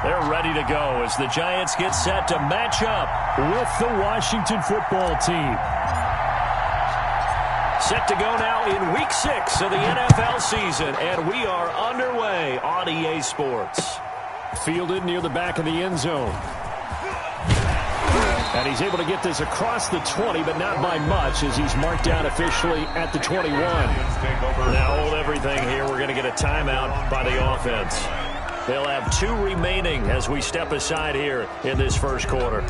They're ready to go as the Giants get set to match up with the Washington football team. Set to go now in Week 6 of the NFL season, and we are underway on EA Sports. Fielded near the back of the end zone. And he's able to get this across the 20, but not by much as he's marked down officially at the 21. Now hold everything here. We're going to get a timeout by the offense. They'll have 2 remaining as we step aside here in this first quarter.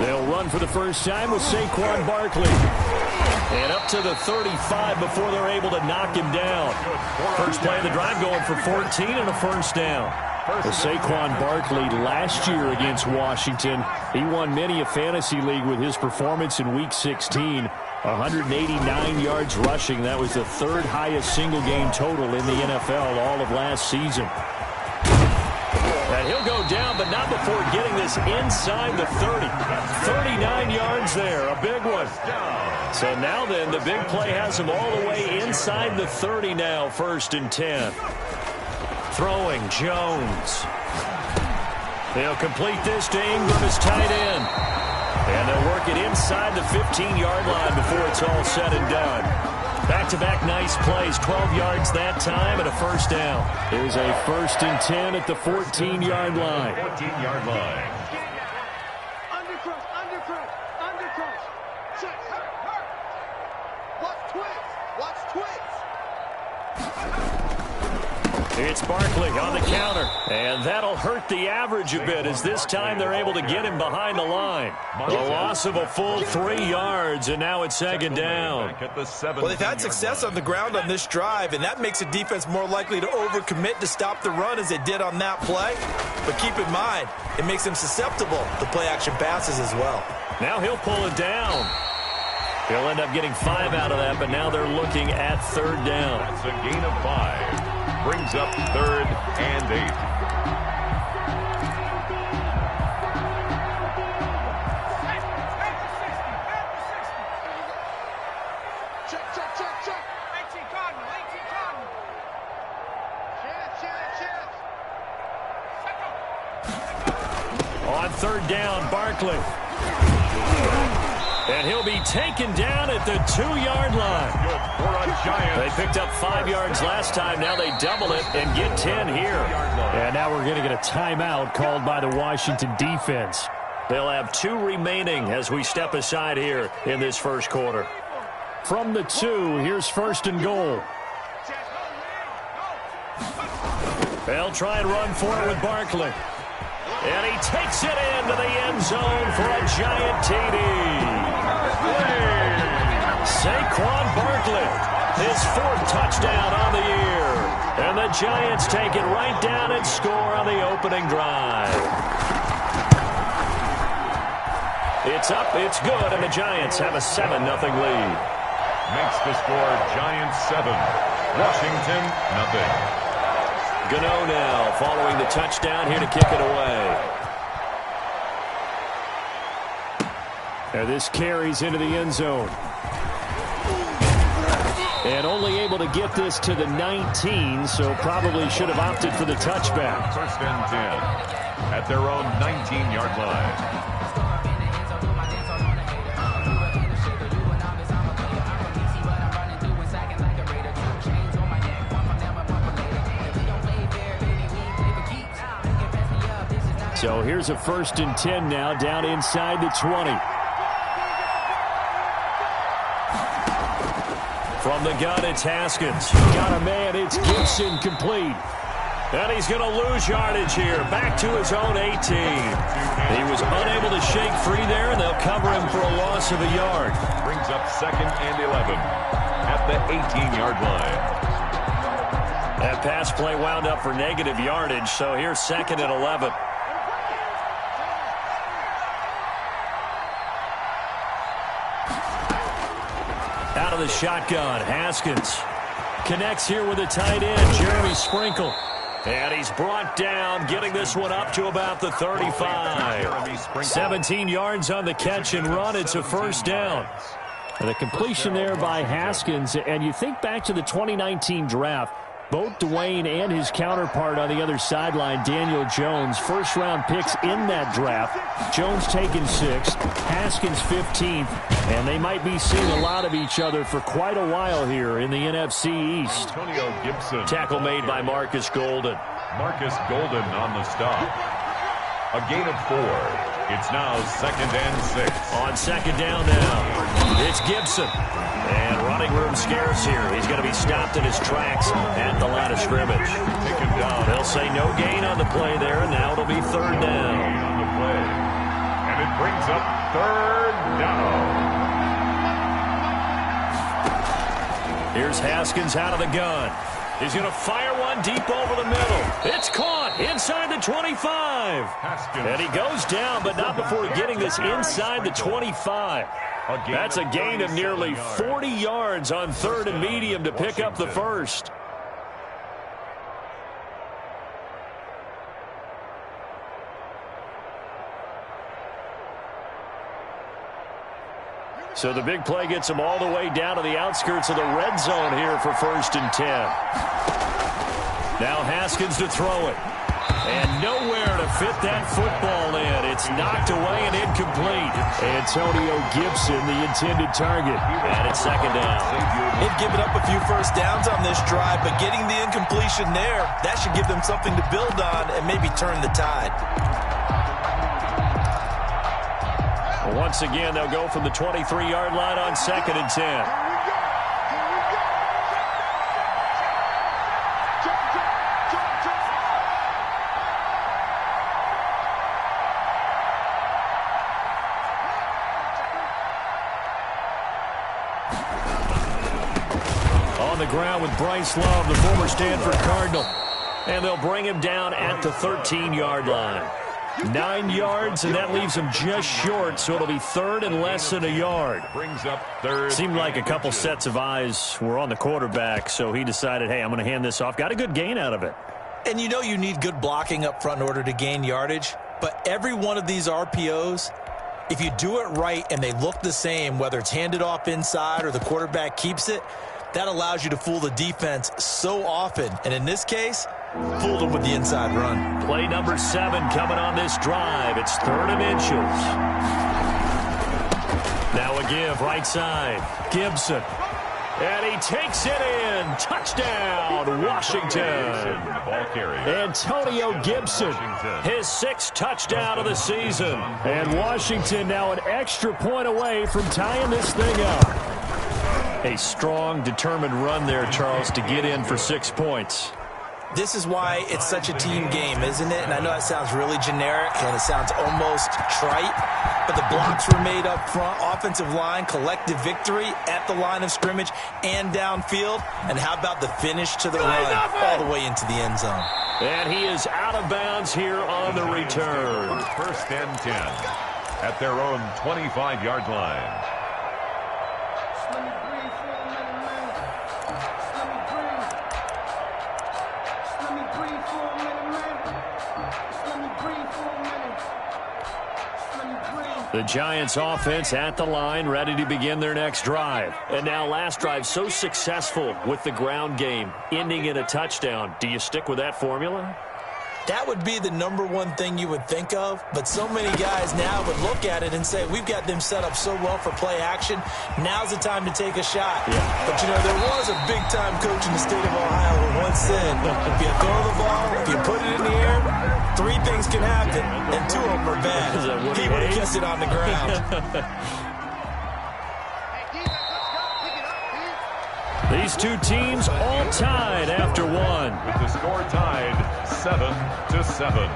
They'll run for the first time with Saquon Barkley. And up to the 35 before they're able to knock him down. First play of the drive going for 14 and a first down. Saquon Barkley last year against Washington, he won many a fantasy league with his performance in Week 16. 189 yards rushing. That was the 3rd highest single game total in the NFL all of last season. And he'll go down, but not before getting this inside the 30. 39 yards there, a big one. So now then, the big play has him all the way inside the 30 now, 1st and 10. Throwing Jones. They'll complete this to Ingram as tight end. And they'll work it inside the 15-yard line before it's all said and done. Back-to-back nice plays, 12 yards that time and a first down. Here's a 1st and 10 at the 14-yard line. 14-yard line. Undercross. Check. Watch twigs. It's Barkley on the counter. And that'll hurt the average a bit as this time they're able to get him behind the line. The loss of a full 3 yards, and now it's 2nd down. Well, they've had success on the ground on this drive, and that makes the defense more likely to overcommit to stop the run as they did on that play. But keep in mind, it makes them susceptible to play-action passes as well. Now he'll pull it down. He'll end up getting 5 out of that, but now they're looking at 3rd down. That's a gain of 5. Brings up 3rd and 8. Check. 18 Cardinal. Check. On 3rd down, Barkley. And he'll be taken down at the 2-yard line. Good for a Giant. They picked up 5 yards last time. Now they double it and get 10 here. And now we're going to get a timeout called by the Washington defense. They'll have 2 remaining as we step aside here in this first quarter. From the 2, here's 1st and goal. They'll try and run for it with Barkley. And he takes it into the end zone for a Giant TD. Saquon Barkley, his 4th touchdown on the year. And the Giants take it right down and score on the opening drive. It's up, it's good, and the Giants have a 7-0 lead. Makes the score Giants 7, Washington 0. Gano now following the touchdown here to kick it away. And this carries into the end zone. And only able to get this to the 19, so probably should have opted for the touchback. 1st and 10 at their own 19-yard line. So here's a 1st and 10 now down inside the 20. From the gun, it's Haskins. Got a man, it's Gibson complete. And he's going to lose yardage here. Back to his own 18. He was unable to shake free there, and they'll cover him for a loss of a yard. Brings up 2nd and 11 at the 18-yard line. That pass play wound up for negative yardage, so here's 2nd and 11. Out of the shotgun, Haskins connects here with a tight end, Jeremy Sprinkle. And he's brought down, getting this one up to about the 35. 17 yards on the catch and run. It's a first down. And the completion there by Haskins. And you think back to the 2019 draft, both Dwayne and his counterpart on the other sideline, Daniel Jones, first-round picks in that draft. Jones taken 6th, Haskins 15th, and they might be seeing a lot of each other for quite a while here in the NFC East. Antonio Gibson. Tackle made by Marcus Golden. Marcus Golden on the stop. A gain of 4. It's now 2nd and 6. On 2nd down now, it's Gibson. And running room scarce here. He's going to be stopped in his tracks at the line of scrimmage. Taken down. They'll say no gain on the play there, and now it'll be 3rd down. On the play. And it brings up 3rd down. Here's Haskins out of the gun. He's going to fire one deep over the middle. It's caught inside the 25. Haskins. And he goes down, but not before getting this inside the 25. That's a gain of nearly 40 yards on 3rd and medium to pick up the first. So the big play gets them all the way down to the outskirts of the red zone here for 1st and 10. Now Haskins to throw it. And nowhere to fit that football in. It's knocked away and incomplete. Antonio Gibson, the intended target. And it's 2nd down. They've given up a few first downs on this drive, but getting the incompletion there, that should give them something to build on and maybe turn the tide. Once again, they'll go from the 23-yard line on 2nd and 10. On the ground with Bryce Love, the former Stanford Cardinal. And they'll bring him down at the 13-yard line. 9 yards, and that leaves him just short, so it'll be 3rd and less than a yard. Brings up 3rd. Seemed like a couple sets of eyes were on the quarterback, so he decided, hey, I'm going to hand this off. Got a good gain out of it. And you know you need good blocking up front in order to gain yardage, but every one of these RPOs, if you do it right and they look the same, whether it's handed off inside or the quarterback keeps it, that allows you to fool the defense so often. And in this case, fooled them with the inside run. Play number 7 coming on this drive. It's 3rd and inches. Now a give right side. Gibson. And he takes it in. Touchdown, Washington. Ball carry. Antonio Gibson, his 6th touchdown of the season. And Washington now an extra point away from tying this thing up. A strong, determined run there, Charles, to get in for 6 points. This is why it's such a team game, isn't it? And I know that sounds really generic and it sounds almost trite, but the blocks were made up front, offensive line, collective victory at the line of scrimmage and downfield. And how about the finish to the run all the way into the end zone? And he is out of bounds here on the return. 1st and 10 at their own 25-yard line. The Giants offense at the line, ready to begin their next drive. And now last drive so successful with the ground game, ending in a touchdown. Do you stick with that formula? That would be the #1 thing you would think of, but so many guys now would look at it and say, we've got them set up so well for play action, now's the time to take a shot. Yeah. But, you know, there was a big-time coach in the state of Ohio who once said, if you throw the ball, if you put it in the air, 3 things can happen, and 2 of them are bad. He would have kept it on the ground. These two teams all tied after 1. With the score tied 7-7.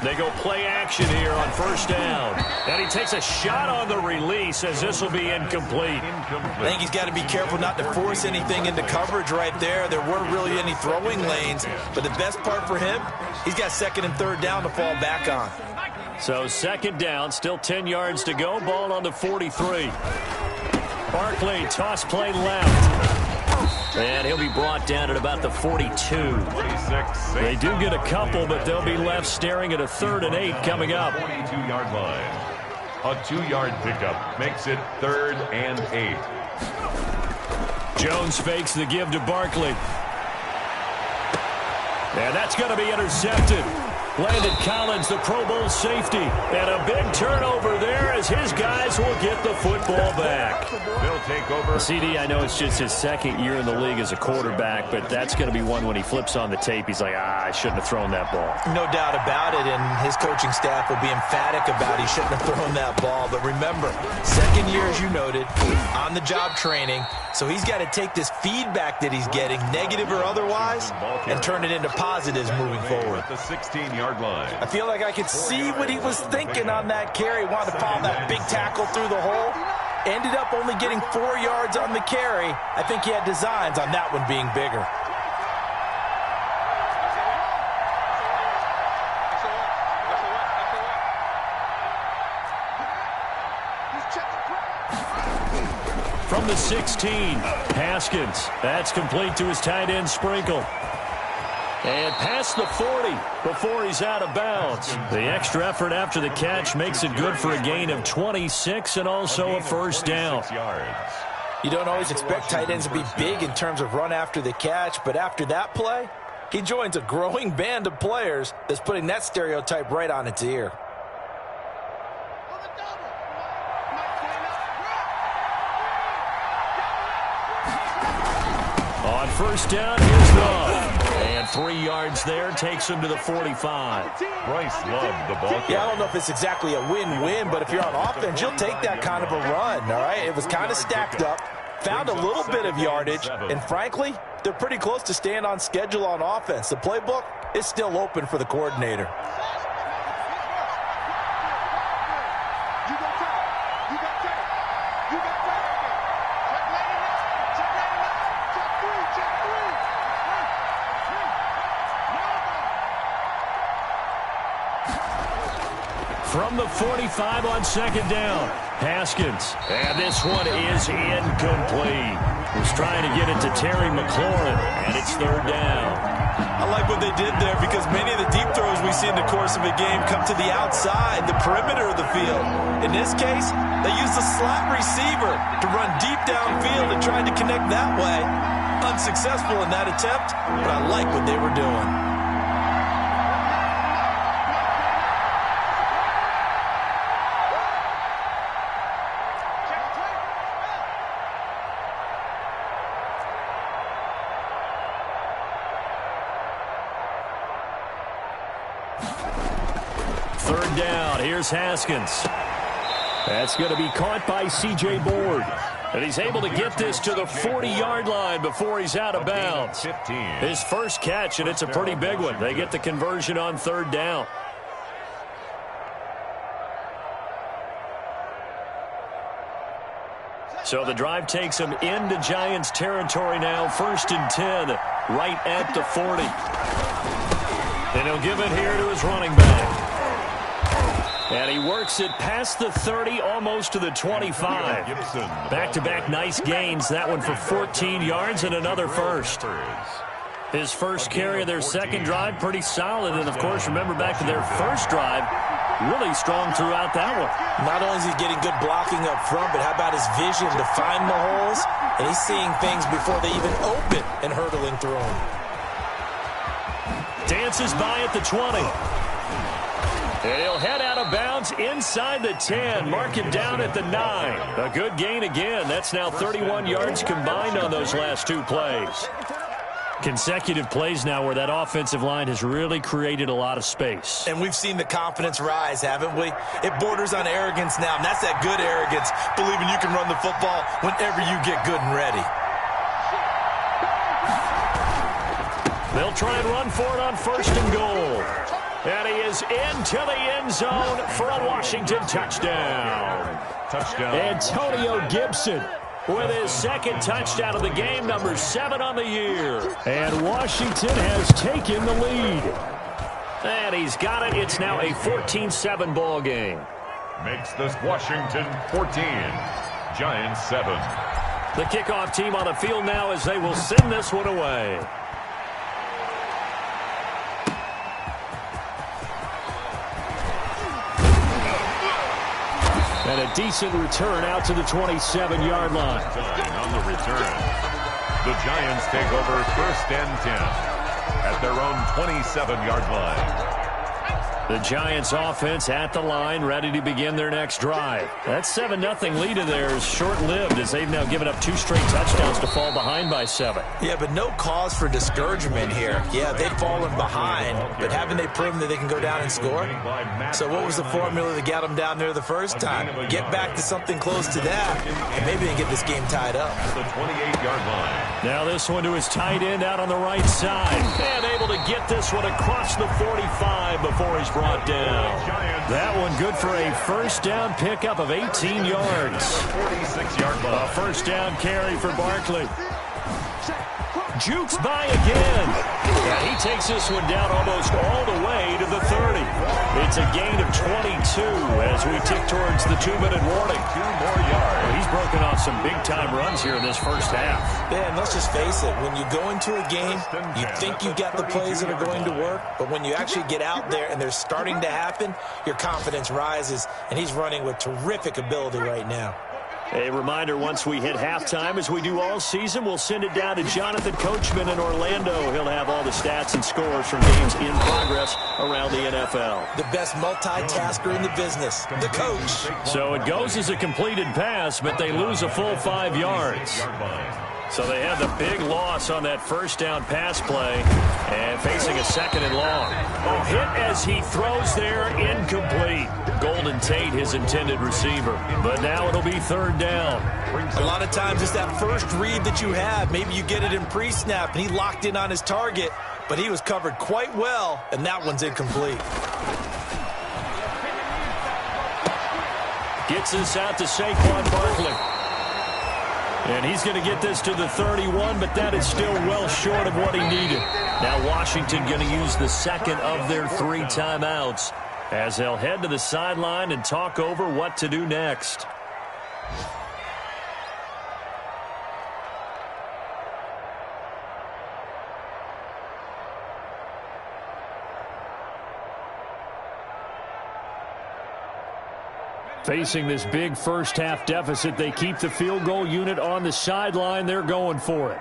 They go play action here on first down. And he takes a shot on the release as this will be incomplete. I think he's got to be careful not to force anything into coverage right there. There weren't really any throwing lanes. But the best part for him, he's got second and third down to fall back on. So second down, still 10 yards to go. Ball on the 43. Barkley, toss play left. And he'll be brought down at about the 42. They do get a couple, but they'll be left staring at a 3rd and 8 coming up. 42-yard line. A 2-yard pickup makes it 3rd and 8. Jones fakes the give to Barkley. And that's going to be intercepted. Landon Collins, the Pro Bowl safety. And a big turnover there as his guys will get the football back. They'll take over. CD, I know it's just his second year in the league as a quarterback, but that's going to be one when he flips on the tape. He's like, I shouldn't have thrown that ball. No doubt about it, and his coaching staff will be emphatic about he shouldn't have thrown that ball. But remember, second year, as you noted, on-the-job training, so he's got to take this feedback that he's getting, negative or otherwise, and turn it into positives moving forward. At the 16-yard line. I feel like I could see what he was thinking on that carry. Wanted to follow that big tackle through the hole. Ended up only getting 4 yards on the carry. I think he had designs on that one being bigger. From the 16, Haskins. That's complete to his tight end Sprinkle. And past the 40 before he's out of bounds. The extra effort after the catch makes it good for a gain of 26 and also a first down. You don't always expect tight ends to be big in terms of run after the catch, but after that play, he joins a growing band of players that's putting that stereotype right on its ear. On first down, here's Love. And 3 yards there takes him to the 45. Bryce loved the ball. Yeah, I don't know if it's exactly a win-win, but if you're on offense, you'll take that kind of a run, all right? It was kind of stacked up, found a little bit of yardage, and frankly, they're pretty close to staying on schedule on offense. The playbook is still open for the coordinator. From the 45 on second down, Haskins. And this one is incomplete. He's trying to get it to Terry McLaurin, and it's third down. I like what they did there because many of the deep throws we see in the course of a game come to the outside, the perimeter of the field. In this case, they used a slot receiver to run deep downfield and tried to connect that way. Unsuccessful in that attempt, but I like what they were doing. Third down, here's Haskins. That's going to be caught by C.J. Board. And he's able to get this to the 40-yard line before he's out of bounds. His first catch, and it's a pretty big one. They get the conversion on third down. So the drive takes him into Giants territory now. 1st and 10, right at the 40. And he'll give it here to his running back. And he works it past the 30, almost to the 25. Back-to-back nice gains. That one for 14 yards and another first. His first carry of their second drive, pretty solid. And, of course, remember back to their first drive, really strong throughout that one. Not only is he getting good blocking up front, but how about his vision to find the holes? And he's seeing things before they even open and hurdling through them. Dances by at the 20. And he'll head out of bounds inside the 10. Mark him down at the 9. A good gain again. That's now 31 yards combined on those last two plays. Consecutive plays now where that offensive line has really created a lot of space. And we've seen the confidence rise, haven't we? It borders on arrogance now, and that's that good arrogance, believing you can run the football whenever you get good and ready. They'll try and run for it on 1st and goal. And he is into the end zone for a Washington touchdown. Touchdown. Antonio Gibson with his second touchdown of the game, number 7 on the year. And Washington has taken the lead. And he's got it. It's now a 14-7 ball game. Makes this Washington 14, Giants 7. The kickoff team on the field now as they will send this one away. And a decent return out to the 27-yard line. On the return, the Giants take over 1st and 10 at their own 27-yard line. The Giants offense at the line, ready to begin their next drive. That 7-0 lead of theirs short-lived as they've now given up 2 straight touchdowns to fall behind by 7. Yeah, but no cause for discouragement here. Yeah, they've fallen behind, but haven't they proven that they can go down and score? So what was the formula that got them down there the first time? Get back to something close to that, and maybe they can get this game tied up. The 28-yard line. Now this one to his tight end out on the right side. And able to get this one across the 45 before he's brought down. That one good for a first down pickup of 18 yards. 46-yard line. A first down carry for Barkley. Jukes by again. And he takes this one down almost all the way to the 30. It's a gain of 22 as we tick towards the 2-minute warning. 2 more yards. He's broken off some big-time runs here in this first half. Yeah, and let's just face it. When you go into a game, you think you've got the plays that are going to work, but when you actually get out there and they're starting to happen, your confidence rises, and he's running with terrific ability right now. A reminder, once we hit halftime, as we do all season, we'll send it down to Jonathan Coachman in Orlando. He'll have all the stats and scores from games in progress around the NFL. The best multitasker in the business, the coach. So it goes as a completed pass, but they lose a full 5 yards. So they had the big loss on that first down pass play and facing a 2nd and long. A hit as he throws there, incomplete. Golden Tate, his intended receiver. But now it'll be 3rd down. A lot of times it's that first read that you have. Maybe you get it in pre-snap and he locked in on his target, but he was covered quite well, and that one's incomplete. Gets this out to Saquon Barkley. And he's going to get this to the 31, but that is still well short of what he needed. Now Washington going to use the 2nd of their 3 timeouts as they'll head to the sideline and talk over what to do next. Facing this big first-half deficit, they keep the field goal unit on the sideline. They're going for it.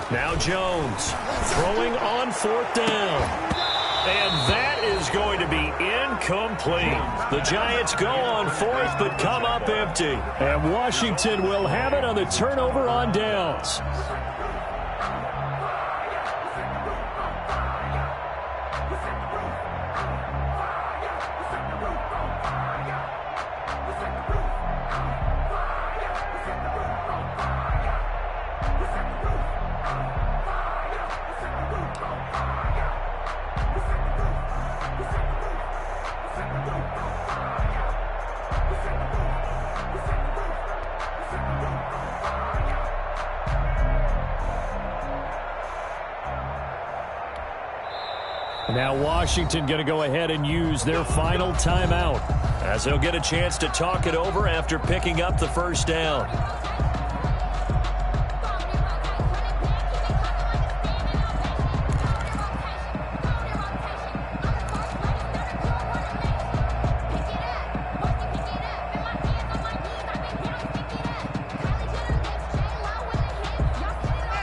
Now Jones throwing on 4th down. And that is going to be incomplete. The Giants go on 4th but come up empty. And Washington will have it on the turnover on downs. Now Washington going to go ahead and use their final timeout as they'll get a chance to talk it over after picking up the first down.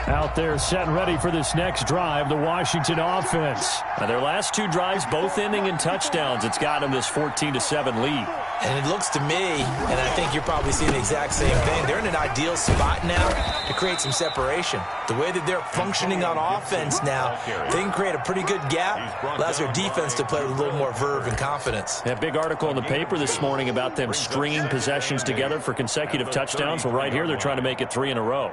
Out Out there set and ready for this next drive, the Washington offense. Now their last two drives both ending in touchdowns. It's got them this 14-7 lead. And it looks to me, and I think you're probably seeing the exact same thing, they're in an ideal spot now to create some separation. The way that they're functioning on offense now, they can create a pretty good gap, allows their defense to play with a little more verve and confidence. A big article in the paper this morning about them stringing possessions together for consecutive touchdowns. Well, right here, they're trying to make it 3 in a row.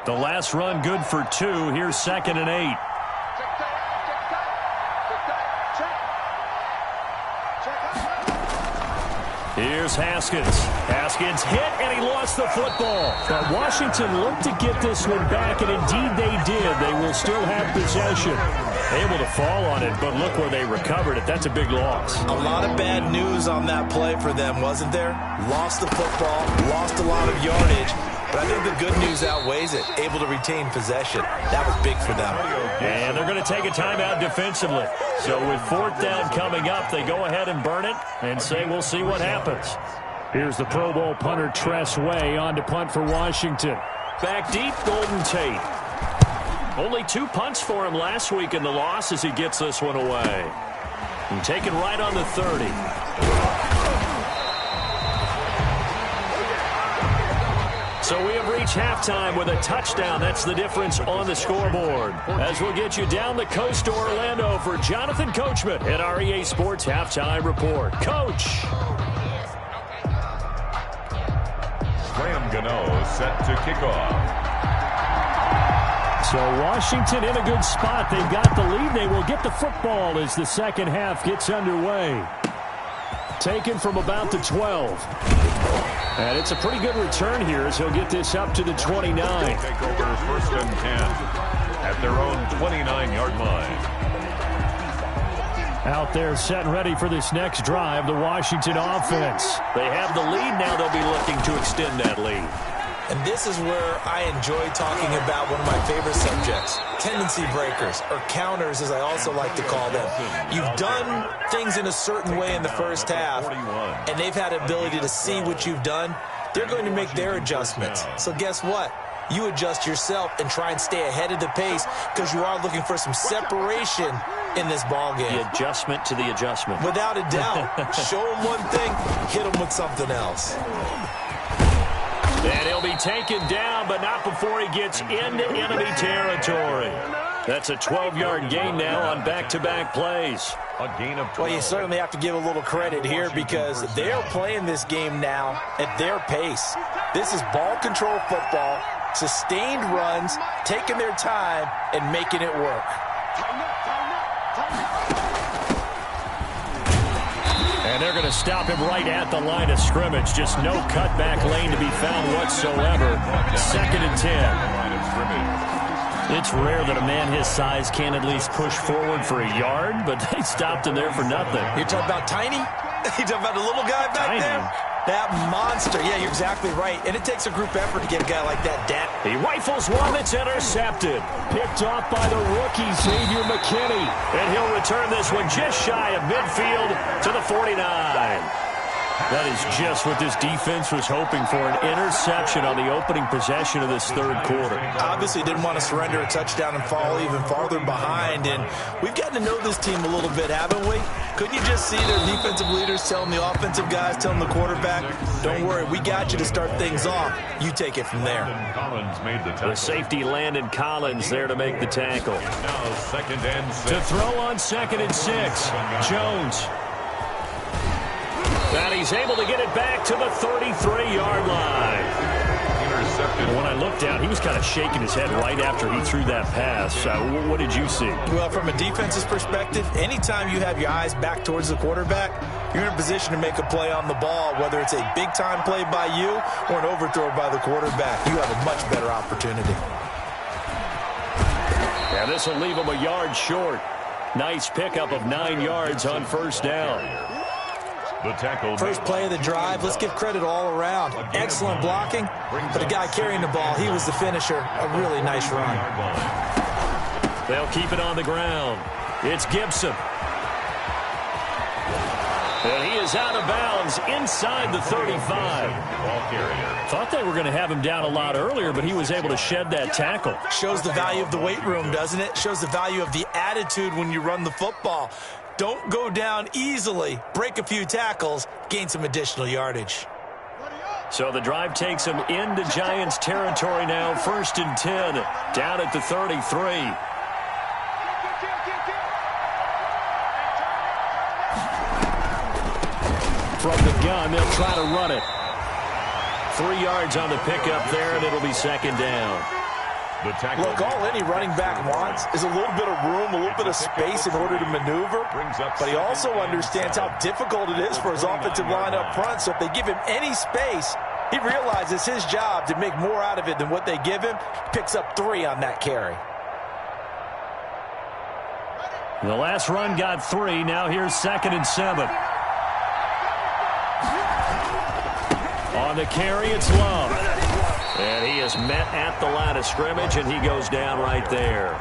The last run good for 2. Here's 2nd and 8. Here's Haskins. Haskins hit, and he lost the football. But Washington looked to get this one back, and indeed they did. They will still have possession. Able to fall on it, but look where they recovered it. That's a big loss. A lot of bad news on that play for them, wasn't there? Lost the football, lost a lot of yardage. But I think the good news outweighs it. Able to retain possession. That was big for them. And they're going to take a timeout defensively. So with 4th down coming up, they go ahead and burn it and say we'll see what happens. Here's the Pro Bowl punter Tress Way on to punt for Washington. Back deep, Golden Tate. Only 2 punts for him last week in the loss as he gets this one away. And taken right on the 30. So we have reached halftime with a touchdown. That's the difference on the scoreboard. As we'll get you down the coast to Orlando for Jonathan Coachman at our EA Sports Halftime Report. Coach. Graham Gano set to kick off. So Washington in a good spot. They've got the lead. They will get the football as the second half gets underway. Taken from about the 12. And it's a pretty good return here as he'll get this up to the 29. Take over 1st and 10 at their own 29-yard line. Out there set and ready for this next drive, the Washington offense. They have the lead. Now they'll be looking to extend that lead. And this is where I enjoy talking about one of my favorite subjects, tendency breakers, or counters as I also like to call them. You've done things in a certain way in the first half, and they've had the ability to see what you've done. They're going to make their adjustments. So guess what? You adjust yourself and try and stay ahead of the pace because you are looking for some separation in this ball game. The adjustment to the adjustment. Without a doubt. Show them one thing, hit them with something else. And he'll be taken down, but not before he gets into enemy territory. That's a 12-yard gain now on back-to-back plays. A gain of 12. Well, you certainly have to give a little credit here because they're playing this game now at their pace. This is ball control football, sustained runs, taking their time, and making it work. And they're going to stop him right at the line of scrimmage. Just no cutback lane to be found whatsoever. 2nd and 10. It's rare that a man his size can at least push forward for a yard, but they stopped him there for nothing. You're talking about tiny? You're talking about the little guy back there? That monster. Yeah, you're exactly right. And it takes a group effort to get a guy like that down. He rifles one that's intercepted. Picked off by the rookie, Xavier McKinney. And he'll return this one just shy of midfield to the 49. That is just what this defense was hoping for, an interception on the opening possession of this third quarter. Obviously didn't want to surrender a touchdown and fall even farther behind, and we've gotten to know this team a little bit, haven't we? Couldn't you just see their defensive leaders telling the offensive guys, telling the quarterback, don't worry, we got you to start things off. You take it from there. Collins made the tackle. The safety Landon Collins there to make the tackle. Now 2nd and 6. To throw on 2nd and 6, Jones. And he's able to get it back to the 33-yard line. Intercepted. When I looked down, he was kind of shaking his head right after he threw that pass. What did you see? Well, from a defense's perspective, anytime you have your eyes back towards the quarterback, you're in a position to make a play on the ball, whether it's a big-time play by you or an overthrow by the quarterback. You have a much better opportunity. Yeah, this will leave him a yard short. Nice pickup of 9 yards on 1st down. The tackle. First play of the drive, let's give credit all around. Excellent blocking, but the guy carrying the ball, he was the finisher. A really nice run. They'll keep it on the ground. It's Gibson. And he is out of bounds inside the 35. Ball carrier. Thought they were going to have him down a lot earlier, but he was able to shed that tackle. Shows the value of the weight room, doesn't it? Shows the value of the attitude when you run the football. Don't go down easily. Break a few tackles. Gain some additional yardage. So the drive takes him into Giants territory now. 1st and 10, down at the 33. From the gun, they'll try to run it. 3 yards on the pickup there, and it'll be 2nd down. Look, all any running back wants is a little bit of room, a little bit of space in order to maneuver. But he also understands how difficult it is for his offensive line up front. So if they give him any space, he realizes his job to make more out of it than what they give him. Picks up 3 on that carry. The last run got 3. Now here's 2nd and 7. On the carry, it's Love. And he is met at the line of scrimmage, and he goes down right there.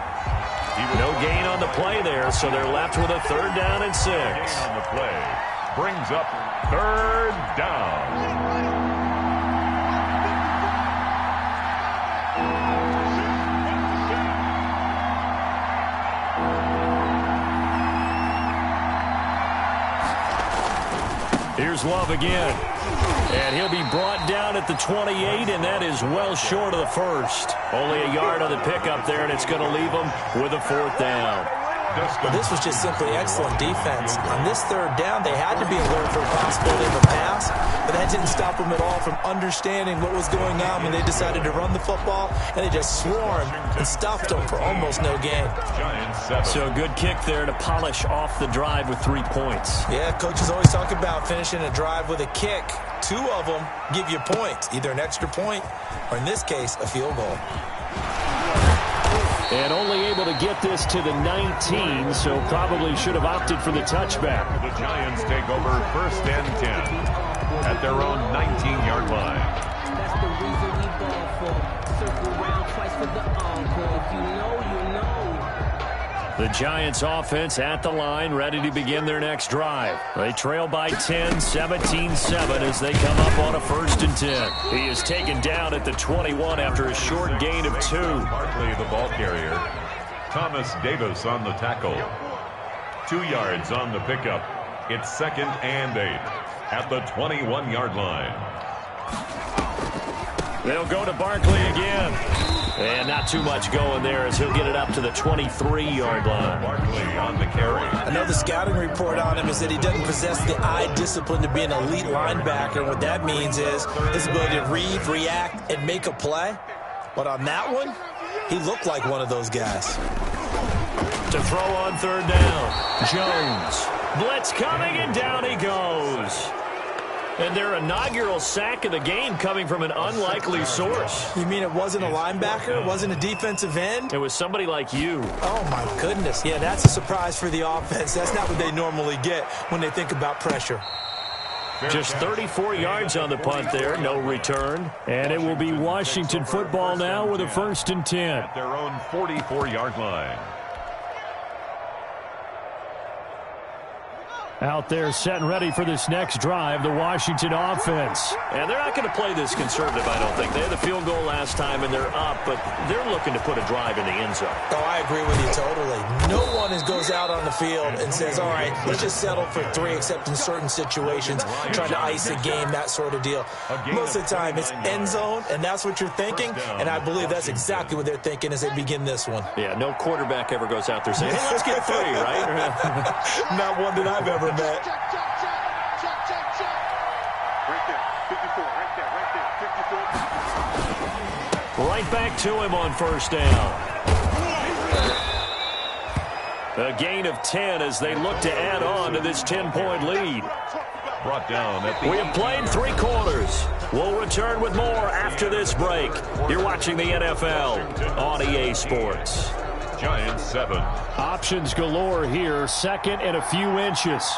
No gain on the play there, so they're left with a 3rd down and 6. On the play brings up 3rd down. Here's Love again. And he'll be brought down at the 28, and that is well short of the 1st. Only a yard on the pickup there, and it's going to leave him with a 4th down. Well, this was just simply excellent defense. On this 3rd down, they had to be alert for the possibility of a pass, but that didn't stop them at all from understanding what was going on when they decided to run the football, and they just swarmed and stuffed them for almost no gain. So a good kick there to polish off the drive with 3 points. Yeah, coaches always talk about finishing a drive with a kick. 2 of them give you points, either an extra point or, in this case, a field goal. And only able to get this to the 19, so probably should have opted for the touchback. The Giants take over 1st and 10 at their own 19-yard line. That's the reason we ball for. Circle around twice for the encore. If you know, you know. The Giants offense at the line, ready to begin their next drive. They trail by 10, 17-7 as they come up on a 1st and 10. He is taken down at the 21 after a short gain of 2. Barkley, the ball carrier. Thomas Davis on the tackle. 2 yards on the pickup. It's 2nd and 8 at the 21-yard line. They'll go to Barkley again. And not too much going there as he'll get it up to the 23-yard line. Barkley on the carry. Another scouting report on him is that he doesn't possess the eye discipline to be an elite linebacker. And what that means is his ability to read, react, and make a play. But on that one, he looked like one of those guys. To throw on 3rd down, Jones. Blitz coming, and down he goes. And their inaugural sack of the game coming from an unlikely source. You mean it wasn't a linebacker? It wasn't a defensive end? It was somebody like you. Oh, my goodness. Yeah, that's a surprise for the offense. That's not what they normally get when they think about pressure. Just 34 yards on the punt there, no return. And it will be Washington football now with a 1st and 10. At their own 44-yard line. Out there set and ready for this next drive, the Washington offense. And they're not going to play this conservative, I don't think. They had the field goal last time, and they're up, but they're looking to put a drive in the end zone. Oh, I agree with you totally. No one goes out on the field and says, all right, let's just settle for 3, except in certain situations, trying to ice a game, that sort of deal. Most of the time, it's end zone, and that's what you're thinking, and I believe that's exactly what they're thinking as they begin this one. Yeah, no quarterback ever goes out there saying, hey, let's get 3, right? Not one that I've ever met. Check, check, check, check, check, check. Right there, 54, right there, 54. Right back to him on 1st down. A gain of 10 as they look to add on to this 10-point lead. Brought down at the... We have played 3 quarters. We'll return with more after this break. You're watching the NFL on EA Sports. Giants 7. Options galore here. 2nd and a few inches.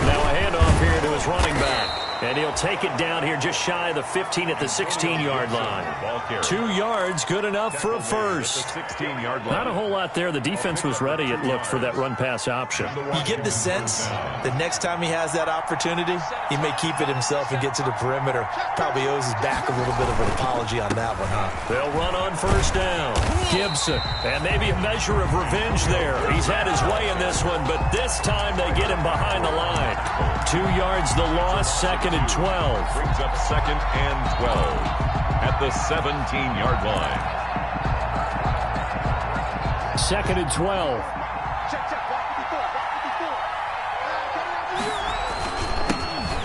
Now a handoff here to his running back. And he'll take it down here just shy of the 15 at the 16-yard line. 2 yards, good enough for a first. Not a whole lot there. The defense was ready, it looked, for that run-pass option. You get the sense that next time he has that opportunity, he may keep it himself and get to the perimeter. Probably owes his back a little bit of an apology on that one, huh? They'll run on first down. Gibson, and maybe a measure of revenge there. He's had his way in this one, but this time they get him behind the line. 2 yards the loss, second and 12. Brings up second and 12 at the 17-yard line. Second and 12.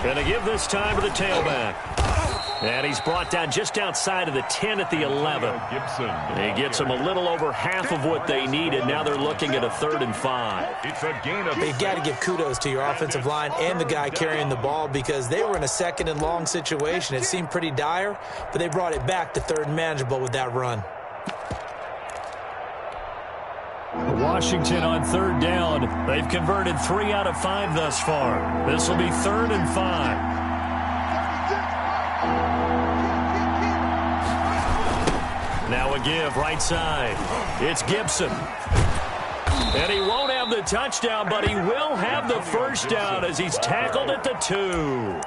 Gonna give this time to the tailback. And he's brought down just outside of the 10 at the 11. Gibson. He gets them a little over half of what they needed. Now they're looking at a 3rd and 5. It's a gain of... You've got to give kudos to your offensive line and the guy carrying the ball because they were in a 2nd and long situation. It seemed pretty dire, but they brought it back to 3rd and manageable with that run. Washington on 3rd down. They've converted 3 out of 5 thus far. This will be 3rd and 5. Now a give, right side. It's Gibson. And he won't have the touchdown, but he will have the first down as he's tackled at the 2.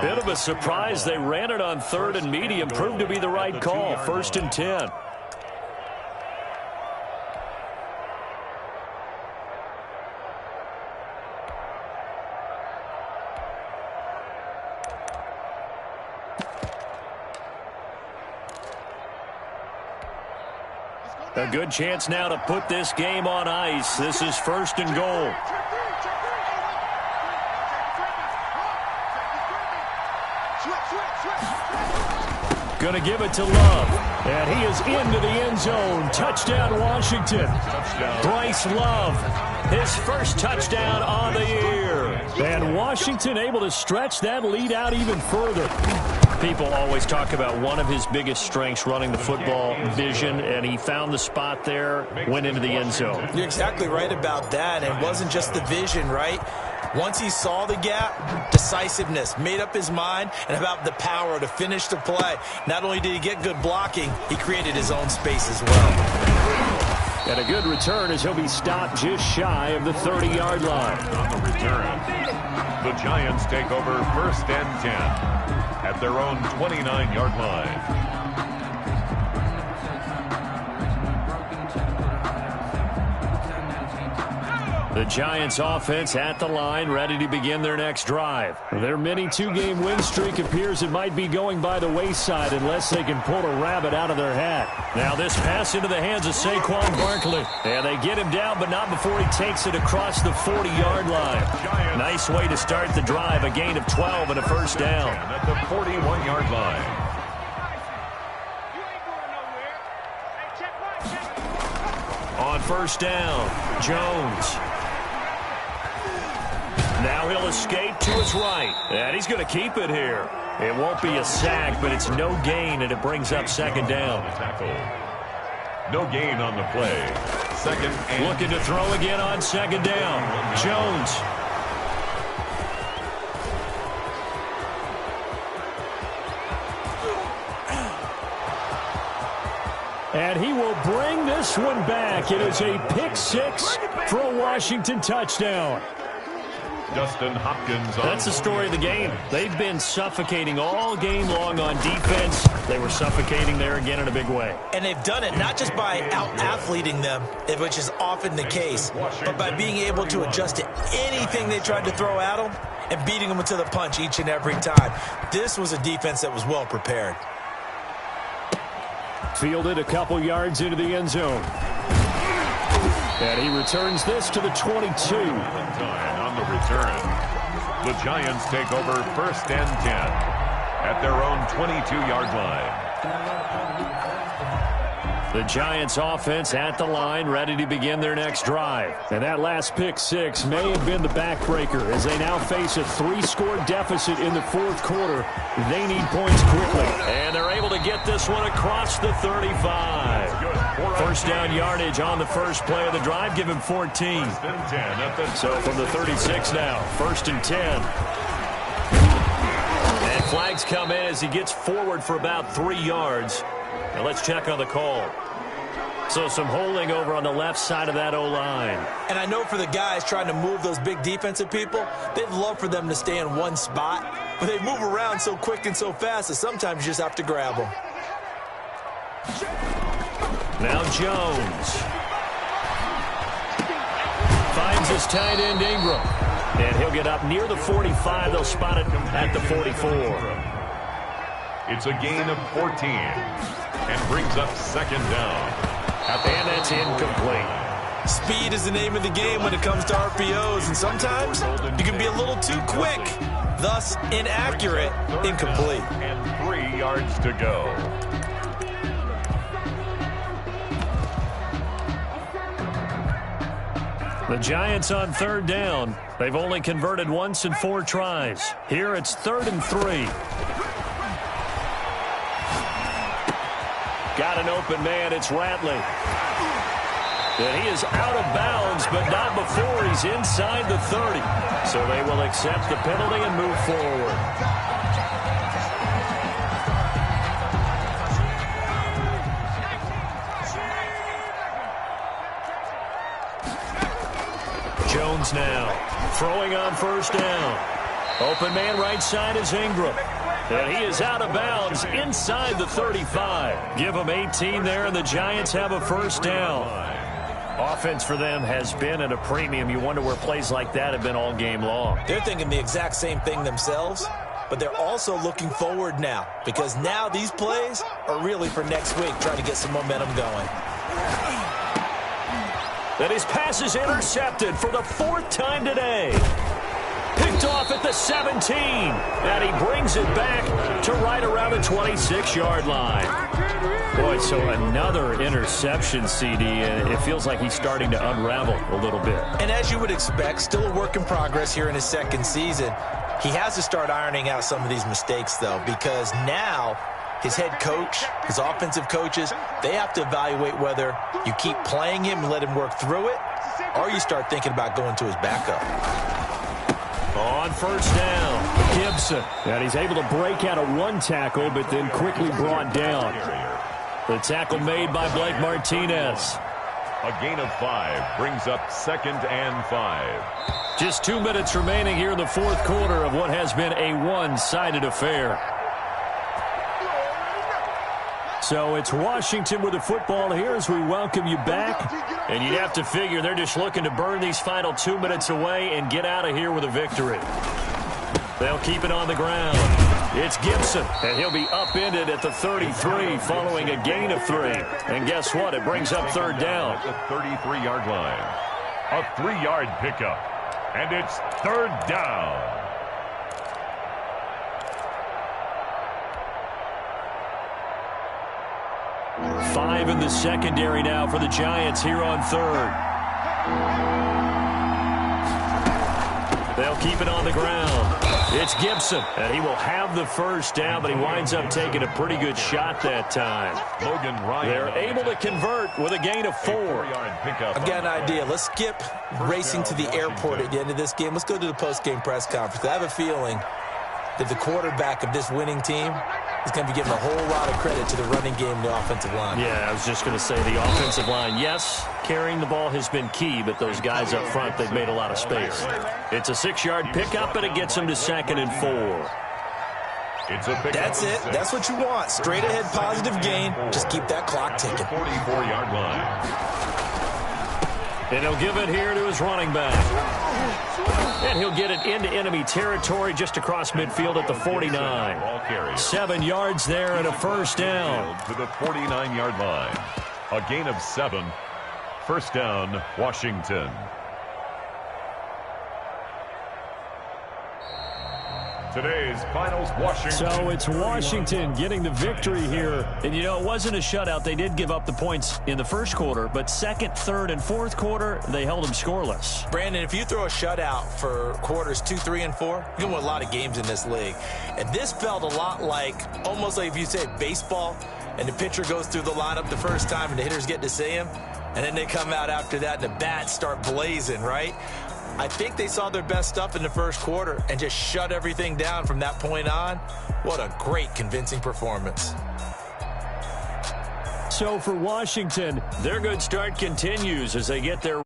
Bit of a surprise. They ran it on 3rd and medium. Proved to be the right call. 1st and 10. A good chance now to put this game on ice. This is 1st and goal. Going to give it to Love. And he is into the end zone. Touchdown, Washington. Bryce Love, his first touchdown on the year. And Washington able to stretch that lead out even further. People always talk about one of his biggest strengths, running the football, vision, and he found the spot there, went into the end zone. You're exactly right about that, and it wasn't just the vision, right? Once he saw the gap, decisiveness, made up his mind, and about the power to finish the play. Not only did he get good blocking, he created his own space as well. And a good return as he'll be stopped just shy of the 30-yard line. On the return, the Giants take over 1st and 10 at their own 29-yard line. The Giants offense at the line, ready to begin their next drive. Their mini 2-game win streak appears it might be going by the wayside unless they can pull a rabbit out of their hat. Now this pass into the hands of Saquon Barkley. And they get him down, but not before he takes it across the 40-yard line. Nice way to start the drive, a gain of 12 and a first down. At the 41-yard line. On first down, Jones. Now he'll escape to his right. And he's going to keep it here. It won't be a sack, but it's no gain, and it brings up 2nd down. No gain on the play. 2nd and... Looking to throw again on 2nd down. Jones. And he will bring this one back. It is a pick 6 for a Washington touchdown. Justin Hopkins. That's the story of the game. They've been suffocating all game long on defense. They were suffocating there again in a big way. And they've done it not just by out-athleting them, which is often the case, but by being able to adjust to anything they tried to throw at them and beating them to the punch each and every time. This was a defense that was well prepared. Fielded a couple yards into the end zone. And he returns this to the 22. On the return, the Giants take over 1st and 10 at their own 22-yard line. The Giants offense at the line, ready to begin their next drive. And that last pick 6 may have been the backbreaker as they now face a 3-score deficit in the 4th quarter. They need points quickly. And they're able to get this one across the 35. First down yardage on the first play of the drive. Give him 14. So from the 36 now, 1st and 10. Flags come in as he gets forward for about 3 yards. Now let's check on the call. So some holding over on the left side of that O-line. And I know for the guys trying to move those big defensive people, they'd love for them to stay in one spot, but they move around so quick and so fast that sometimes you just have to grab them. Now Jones finds his tight end Ingram, and he'll get up near the 45. They'll spot it at the 44. It's a gain of 14 and brings up second down. And that's incomplete. Speed is the name of the game when it comes to RPOs, and sometimes you can be a little too quick, thus inaccurate, incomplete. And 3 yards to go. The Giants on third down. They've only converted once in 4 tries. Here it's 3rd and 3. Got an open man. It's Ratley. And he is out of bounds, but not before he's inside the 30. So they will accept the penalty and move forward. Jones now throwing on first down. Open man right side is Ingram. And he is out of bounds inside the 35. Give him 18 there, and the Giants have a first down. Offense for them has been at a premium. You wonder where plays like that have been all game long. They're thinking the exact same thing themselves, but they're also looking forward now, because now these plays are really for next week, trying to get some momentum going. And his pass is intercepted for the 4th time today. Picked off at the 17. And he brings it back to right around the 26-yard line. Boy, so another interception, CD, and it feels like he's starting to unravel a little bit. And as you would expect, still a work in progress here in his second season. He has to start ironing out some of these mistakes, though, because now his head coach, his offensive coaches, they have to evaluate whether you keep playing him and let him work through it, or you start thinking about going to his backup. On first down, Gibson. And he's able to break out of 1 tackle, but then quickly brought down. The tackle made by Blake Martinez. A gain of 5 brings up 2nd and 5. Just 2 minutes remaining here in the 4th quarter of what has been a one-sided affair. So it's Washington with the football here as we welcome you back. And you'd have to figure they're just looking to burn these final 2 minutes away and get out of here with a victory. They'll keep it on the ground. It's Gibson, and he'll be upended at the 33 following a gain of 3. And guess what? It brings up 3rd down. At the 33-yard line. A 3-yard pickup. And it's 3rd down. Five in the secondary now for the Giants here on 3rd. They'll keep it on the ground. It's Gibson, and he will have the first down, but he winds up taking a pretty good shot that time. Logan Ryan. They're able to convert with a gain of 4. I've got an idea. Let's skip racing to the airport at the end of this game. Let's go to the post-game press conference. I have a feeling that the quarterback of this winning team is going to be giving a whole lot of credit to the running game and the offensive line. Yeah, I was just going to say the offensive line, yes, carrying the ball has been key, but those guys up front, they've made a lot of space. It's a 6-yard pickup, and it gets them to 2nd and 4. It's a That's it. That's what you want. Straight ahead positive gain. Just keep that clock ticking. 44-yard line. And he'll give it here to his running back. And he'll get it into enemy territory just across midfield at the 49. 7 yards there and a first down. To the 49-yard line. A gain of 7. First down, Washington. Today's finals, Washington. So it's Washington getting the victory here. And, you know, it wasn't a shutout. They did give up the points in the first quarter, but 2nd, 3rd, and 4th quarter, they held them scoreless. Brandon, if you throw a shutout for quarters 2, 3, and 4, you can win a lot of games in this league. And this felt a lot like, almost like if you say baseball, and the pitcher goes through the lineup the first time and the hitters get to see him, and then they come out after that and the bats start blazing, right? I think they saw their best stuff in the first quarter and just shut everything down from that point on. What a great, convincing performance. So for Washington, their good start continues as they get their